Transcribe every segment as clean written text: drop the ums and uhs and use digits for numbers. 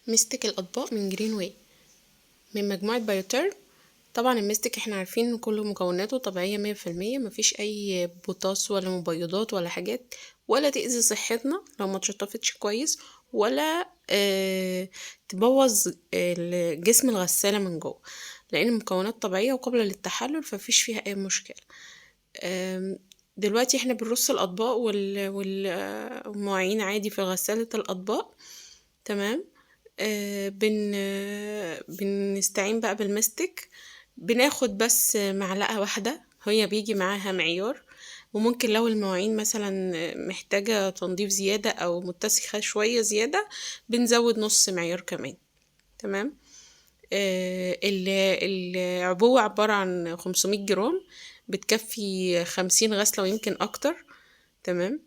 مستك الأطباق من جرين واي من مجموعة بايوتيرم. طبعا المستك احنا عارفين ان كل مكوناته طبيعية 100%، مفيش اي بوتاس ولا مبيضات ولا حاجات ولا تأذي صحتنا لو ما اتشطفتش كويس، ولا تبوظ جسم الغسالة من جوه، لان المكونات طبيعية وقابلة للتحلل فمفيش فيها اي مشكلة. دلوقتي احنا بنرص الأطباق والمواعين عادي في غسالة الأطباق. تمام. بنستعين بقى بالمستك، بناخد بس معلقة واحدة، هي بيجي معاها معيار، وممكن لو المواعين مثلا محتاجة تنظيف زيادة أو متسخة شوية زيادة بنزود نص معيار كمان. تمام. العبوة عبارة عن 500 جرام، بتكفي 50 غسلة ويمكن أكتر. تمام.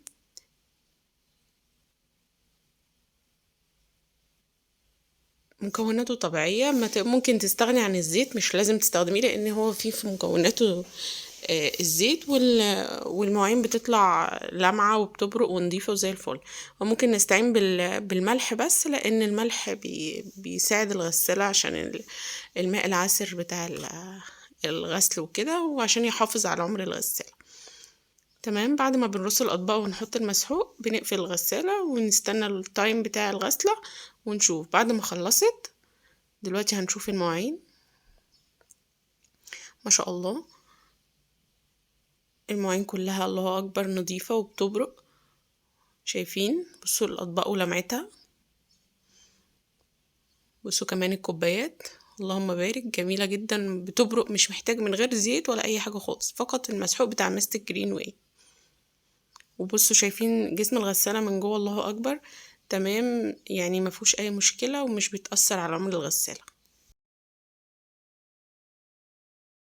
مكوناته طبيعية، ممكن تستغني عن الزيت، مش لازم تستخدميه لان هو فيه في مكوناته الزيت، والمواعين بتطلع لامعة وبتبرق ونضيفة وزي الفل. وممكن نستعين بالملح بس، لان الملح بيساعد الغسالة عشان الماء العسر بتاع الغسل وكده، وعشان يحافظ على عمر الغسالة. تمام. بعد ما بنرص الأطباق ونحط المسحوق بنقفل الغسالة ونستنى التايم بتاع الغسلة ونشوف. بعد ما خلصت دلوقتي هنشوف المواعين. ما شاء الله المواعين كلها الله أكبر نظيفة وبتبرق. شايفين؟ بصوا الأطباق ولمعتها، بصوا كمان الكوبايات، اللهم بارك، جميلة جدا بتبرق، مش محتاج من غير زيت ولا أي حاجة خالص، فقط المسحوق بتاع مستك جرين واي. وبصوا شايفين جسم الغسالة من جوه، الله أكبر. تمام، يعني مفهوش أي مشكلة ومش بتأثر على عمر الغسالة.